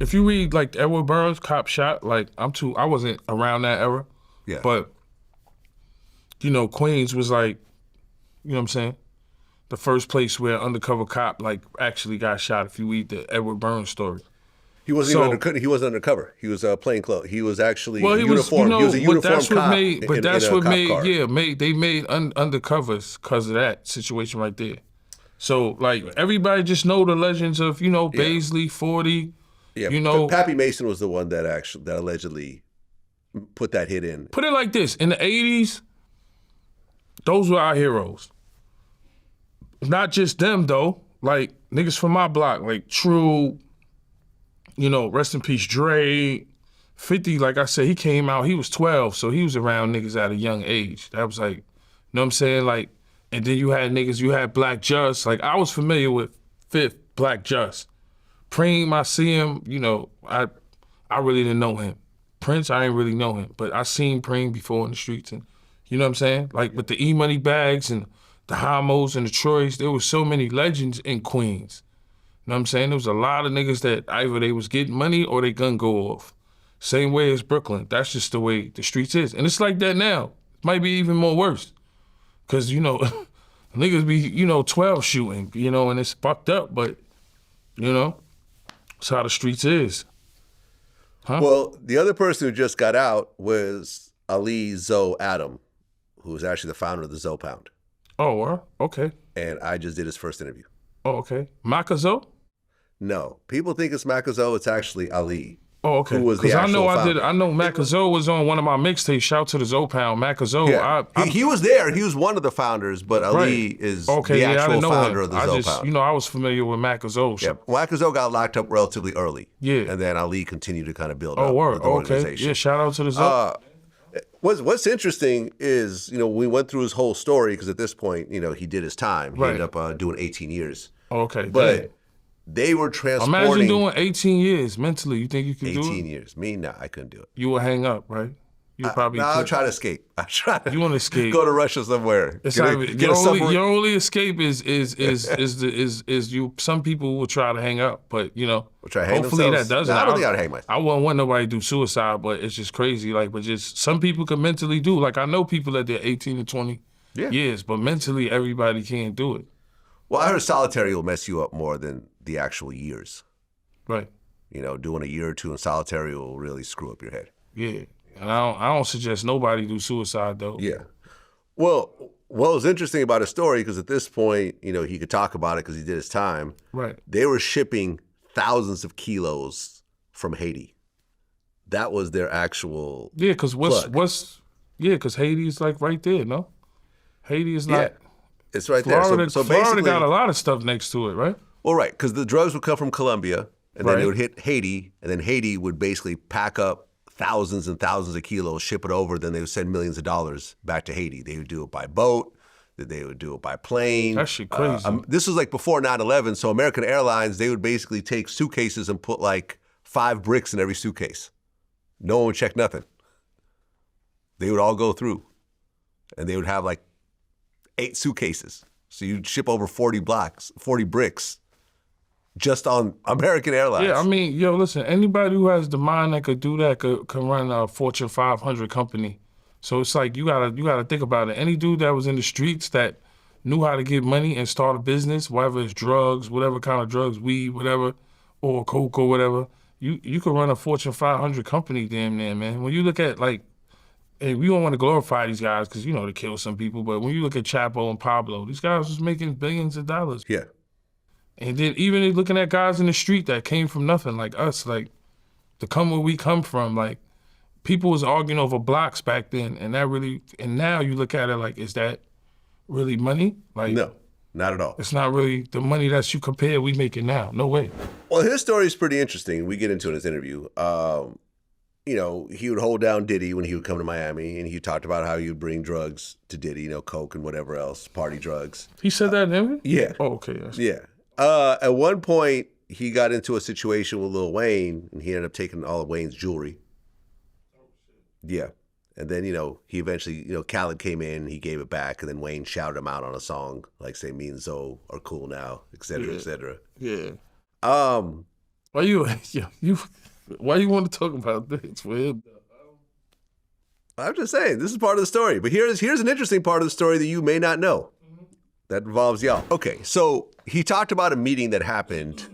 If you read like Edward Burns, Cop Shot, like I wasn't around that era. Yeah. But, Queens was like, you know what I'm saying? The first place where undercover cop like actually got shot if you read the Edward Burns story. He wasn't even he wasn't undercover. He was plain clothes. He was actually Well, he uniformed. He was a uniformed cop. They made undercovers because of that situation right there. So like everybody just know the legends of, Baisley, 40. Yeah, Pappy Mason was the one that allegedly put that hit in. Put it like this: in the 80s, those were our heroes. Not just them though. Like niggas from my block, like True. Rest in peace, Dre. 50, like I said, he came out, he was 12, so he was around niggas at a young age. That was like, you know what I'm saying? Like, and then you had niggas, you had Black Just. Like, I was familiar with Fifth, Black Just. Preem, I see him, I really didn't know him. Prince, I didn't really know him, but I seen Preem before in the streets, and you know what I'm saying? Like, with the E-Money bags and the Homos and the Troys, there was so many legends in Queens. You know what I'm saying? There was a lot of niggas that either they was getting money or they gun go off. Same way as Brooklyn. That's just the way the streets is. And it's like that now. It might be even more worse. Cause, niggas be, 12 shooting, and it's fucked up, but, it's how the streets is. Huh? Well, the other person who just got out was Ali Zoe Adam, who was actually the founder of the Zoe Pound. Oh, well, okay. And I just did his first interview. Oh, okay. Makazo? No. People think it's Makazo. It's actually Ali. Oh, okay. Who was the actual founder. I know Makazo was on one of my mixtapes. Shout out to the Zoe Pound. Makazo. Yeah. He was there. He was one of the founders, but Ali is the actual founder of the Zoe Pound. I was familiar with Makazo. Yeah. Makazo got locked up relatively early. Yeah. And then Ali continued to kind of build up the organization. organization. Yeah, shout out to the Zoe. What's interesting is, we went through his whole story because at this point, he did his time. He ended up doing 18 years. Okay. But they were transporting. Imagine doing 18 years mentally. You think you could do it? 18 years. Me, nah, I couldn't do it. You would hang up, right? I'll try to escape. You want to escape? Go to Russia somewhere. Your only escape is you. Some people will try to hang up, but hopefully that doesn't. I don't think I'd hang myself. I wouldn't want nobody to do suicide, but it's just crazy. But just some people can mentally do. Like I know people that did 18 to 20 years, but mentally everybody can't do it. Well, I heard solitary will mess you up more than the actual years. Right. Doing a year or two in solitary will really screw up your head. Yeah. And I don't suggest nobody do suicide, though. Yeah. Well, what was interesting about his story, because at this point, he could talk about it because he did his time. Right. They were shipping thousands of kilos from Haiti. That was their actual because because Haiti is like right there, no? Haiti is like... Yeah, it's right Florida, there. So Florida basically, got a lot of stuff next to it, right? Well, right, because the drugs would come from Colombia, and then they would hit Haiti, and then Haiti would basically pack up thousands and thousands of kilos, ship it over, then they would send millions of dollars back to Haiti. They would do it by boat, then they would do it by plane. That shit crazy. This was like before 9/11, so American Airlines, they would basically take suitcases and put like 5 bricks in every suitcase. No one would check nothing. They would all go through, and they would have like 8 suitcases. So you'd ship over 40 bricks. Just on American Airlines. Yeah, I mean, listen, anybody who has the mind that could do that can run a Fortune 500 company. So it's like you gotta think about it. Any dude that was in the streets that knew how to get money and start a business, whether it's drugs, whatever kind of drugs, weed, whatever, or coke or whatever, you could run a Fortune 500 company damn near, man. When you look at and we don't want to glorify these guys because, they kill some people, but when you look at Chapo and Pablo, these guys was making billions of dollars. Yeah. And then even looking at guys in the street that came from nothing, like us, like to come where we come from, like people was arguing over blocks back then, and now you look at it like, is that really money? Like, no, not at all. It's not really the money that you compare we making now. No way. Well, his story is pretty interesting. We get into it in his interview. He would hold down Diddy when he would come to Miami, and he talked about how he would bring drugs to Diddy, coke and whatever else, party drugs. He said that in the interview? Yeah. Oh, okay. Yeah. At one point, he got into a situation with Lil Wayne, and he ended up taking all of Wayne's jewelry. Yeah. And then, he eventually, Khaled came in, he gave it back, and then Wayne shouted him out on a song, like, say, me and Zoe are cool now, et cetera, et cetera. Yeah. Why you why you want to talk about this with him? I'm just saying, this is part of the story. But here's an interesting part of the story that you may not know that involves y'all. Okay, so he talked about a meeting that happened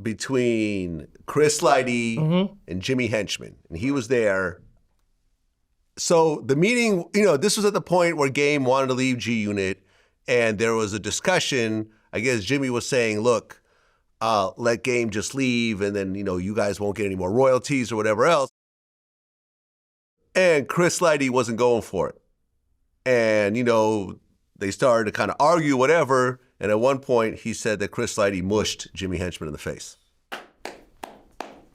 between Chris Lighty and Jimmy Henchman, and he was there. So the meeting, this was at the point where Game wanted to leave G Unit, and there was a discussion. I guess Jimmy was saying, look, let Game just leave, and then, you guys won't get any more royalties or whatever else. And Chris Lighty wasn't going for it. And, they started to kind of argue, whatever. And at one point, he said that Chris Lighty mushed Jimmy Henchman in the face.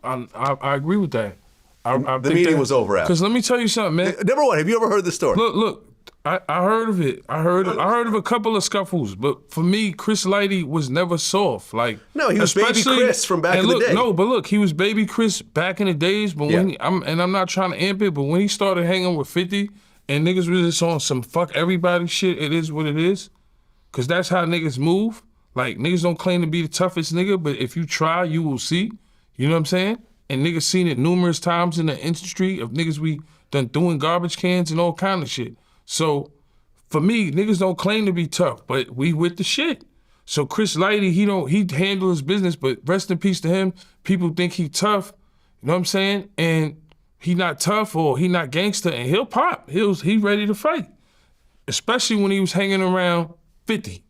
I agree with that. The meeting was over after. Because let me tell you something, man. Number one, have you ever heard this story? Look. I heard of it. I heard of a couple of scuffles, but for me, Chris Lighty was never soft. No, he was baby Chris from back in the day. No, but look, he was baby Chris back in the days. But when I'm not trying to amp it, but when he started hanging with 50 and niggas was just on some fuck everybody shit, it is what it is. Cause that's how niggas move. Like niggas don't claim to be the toughest nigga, but if you try, you will see. You know what I'm saying? And niggas seen it numerous times in the industry of niggas we done doing garbage cans and all kind of shit. So, for me, niggas don't claim to be tough, but we with the shit. So Chris Lighty, he handle his business, but rest in peace to him. People think he tough, you know what I'm saying? And he not tough or he not gangster, and he'll pop. He ready to fight, especially when he was hanging around 50.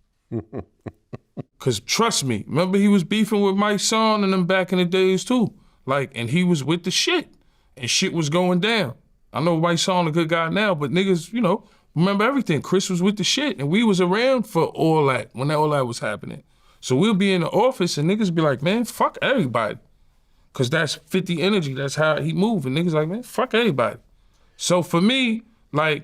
Cause trust me, remember he was beefing with Mike Son and them back in the days too. And he was with the shit, and shit was going down. I know Mike Son a good guy now, but niggas, remember everything. Chris was with the shit, and we was around for all that, when all that was happening. So we'll be in the office, and niggas be like, man, fuck everybody. Because that's 50 energy. That's how he move. And niggas like, man, fuck everybody. So for me, the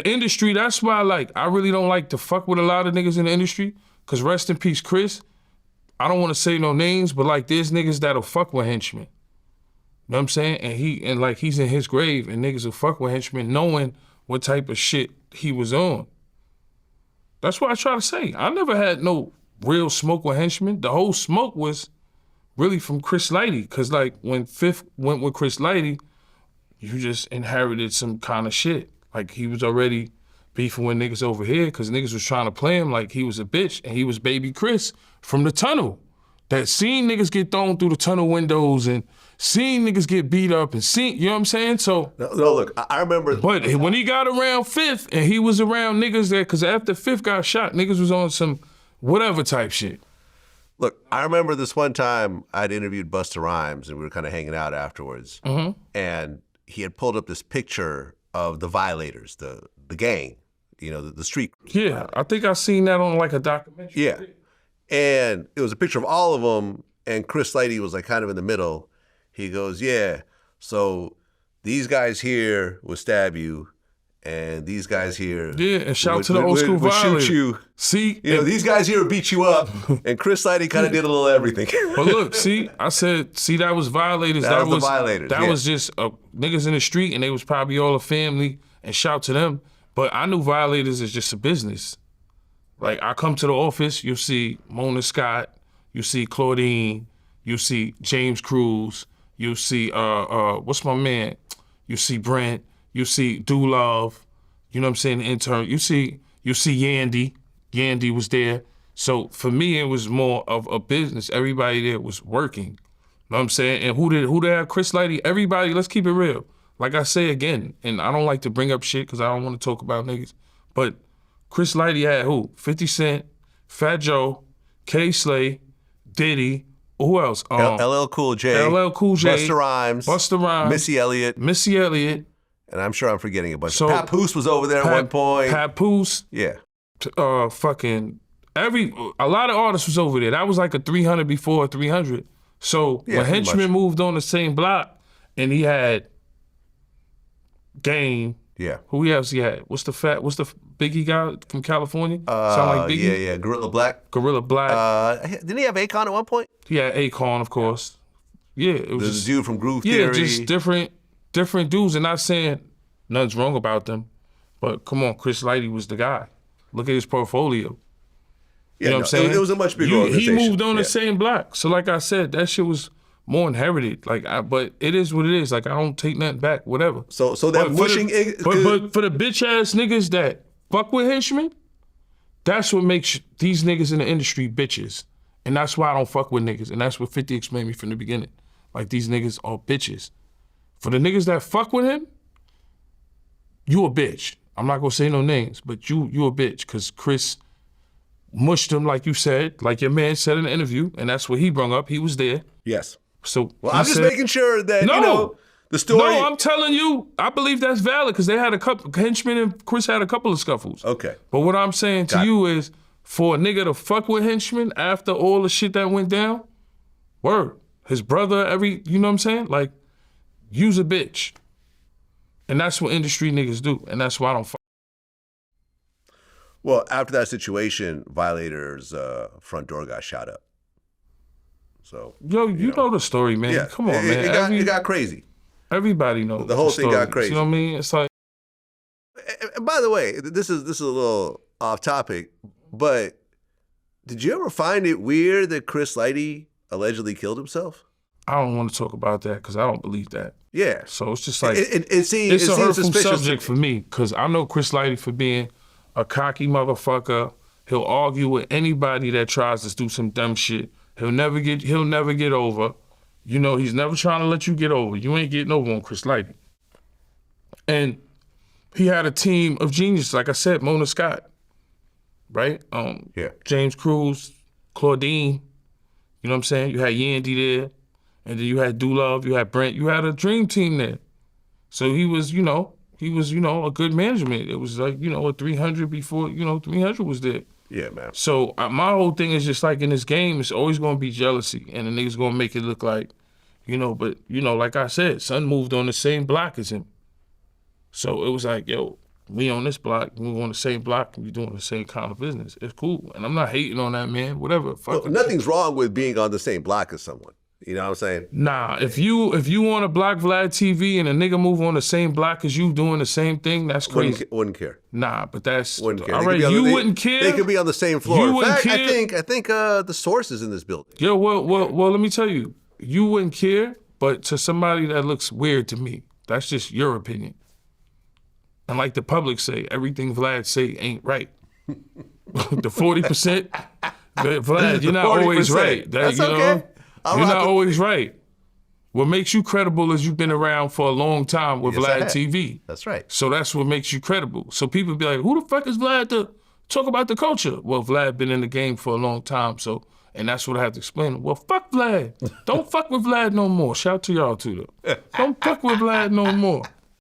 industry, that's why, I really don't like to fuck with a lot of niggas in the industry. Because rest in peace, Chris. I don't want to say no names, but, there's niggas that'll fuck with Henchman. You know what I'm saying? And he's in his grave, and niggas will fuck with Henchman knowing what type of shit he was on. That's what I try to say. I never had no real smoke with Henchman. The whole smoke was really from Chris Lighty, because when Fifth went with Chris Lighty, you just inherited some kind of shit. He was already beefing with niggas over here, because niggas was trying to play him like he was a bitch, and he was baby Chris from the tunnel that seen niggas get thrown through the tunnel windows and seen niggas get beat up and you know what I'm saying? So no, look, I remember. But when he got around Fifth and he was around niggas there, because after Fifth got shot, niggas was on some whatever type shit. Look, I remember this one time I'd interviewed Busta Rhymes and we were kind of hanging out afterwards. And he had pulled up this picture of the Violators, the gang, the street. Yeah, I think I seen that on a documentary. Yeah. And it was a picture of all of them, and Chris Lighty was kind of in the middle. He goes, yeah, so these guys here will stab you, and these guys here and shout to the old school Violators. Shoot you. See? These guys here will beat you up, and Chris Lighty kind of did a little everything. But look, I said, that was Violators. That was the Violators. That was just niggas in the street, and they was probably all a family, and shout to them. But I knew Violators as just a business. I come to the office, you'll see Mona Scott, you see Claudine, you see James Cruz, you see, what's my man? You see Brent, you see Do Love, you know what I'm saying, the intern. You see Yandy. Yandy was there. So for me, it was more of a business. Everybody there was working. You know what I'm saying? And who did have Chris Lighty? Everybody, let's keep it real. Like I say again, and I don't like to bring up shit because I don't want to talk about niggas, but Chris Lighty had who? 50 Cent, Fat Joe, K-Slay, Diddy, who else? LL Cool J. Busta Rhymes. Missy Elliott. And I'm sure I'm forgetting a bunch. So, Papoose was over there at one point. Papoose. Yeah. A lot of artists was over there. That was a 300 before 300. So when Henchman moved on the same block, and he had Game. Yeah. Who else he had? What's the Biggie guy from California? Sound like Biggie? Yeah. Gorilla Black. Didn't he have Akon at one point? Yeah, Akon, of course. Yeah, it was just, dude from Groove Theory. Yeah, just different dudes, and not saying nothing's wrong about them, but come on, Chris Lighty was the guy. Look at his portfolio. You know what I'm saying? It was a much bigger organization. He moved on the same block. So like I said, that shit was more inherited. Like, but it is what it is. Like, I don't take nothing back, whatever. So that mushing... But for the bitch-ass niggas that fuck with Henchman, that's what makes these niggas in the industry bitches. And that's why I don't fuck with niggas. And that's what 50 explained me from the beginning. Like, these niggas are bitches. For the niggas that fuck with him, you a bitch. I'm not gonna say no names, but you a bitch, because Chris mushed him, like you said, like your man said in the interview, and that's what he brung up. He was there. Yes. So well, I'm just making sure that, no, you know, the story... No, I'm telling you, I believe that's valid, because they had a couple, Henchman and Chris had a couple of scuffles. Okay. But what I'm saying to you is, for a nigga to fuck with Henchman after all the shit that went down, word. His brother, you know what I'm saying? Like, you's a bitch. And that's what industry niggas do, and that's why I don't fuck. Well, after that situation, Violator's front door got shot up. So yo, you know the story, man. Yeah, Come on, man. It got crazy. Everybody knows the whole thing story. got crazy. You know what I mean? It's like. And by the way, this is a little off topic, but did you ever find it weird that Chris Lighty allegedly killed himself? I don't want to talk about that because I don't believe that. Yeah. So it's just like it's a hurtful subject for me, because I know Chris Lighty for being a cocky motherfucker. He'll argue with anybody that tries to do some dumb shit. He'll never get over. You know, he's never trying to let you get over. You ain't getting over on Chris Lighty. And he had a team of geniuses, like I said, Mona Scott, right? James Cruz, Claudine, you know what I'm saying? You had Yandy there, and then you had Dulove, you had Brent, you had a dream team there. So he was, a good management. It was like, a 300 before, 300 was there. Yeah, man. So my whole thing is just like in this game, it's always gonna be jealousy, and the niggas gonna make it look like, but like I said, son moved on the same block as him. So it was like, yo, we on this block, we on the same block, and we doing the same kind of business. It's cool, and I'm not hating on that, man. Whatever. Fuck. Well, nothing's wrong with being on the same block as someone. You know what I'm saying? Nah, if you on a block Vlad TV and a nigga move on the same block as you doing the same thing, that's crazy. Wouldn't care. Nah, but that's wouldn't care. All right. You wouldn't care. They could be on the same floor. You wouldn't care. I think the source is in this building. Yo, well, let me tell you, you wouldn't care, but to somebody that looks weird to me, that's just your opinion. And like the public say, everything Vlad say ain't right. The 40%, Vlad, you're not always right. That's okay. You're not always right. What makes you credible is you've been around for a long time with Vlad TV. That's right. So that's what makes you credible. So people be like, who the fuck is Vlad to talk about the culture? Well, Vlad been in the game for a long time, and that's what I have to explain. Well, fuck Vlad. Don't fuck with Vlad no more. Shout to y'all too, though. Don't fuck with Vlad no more.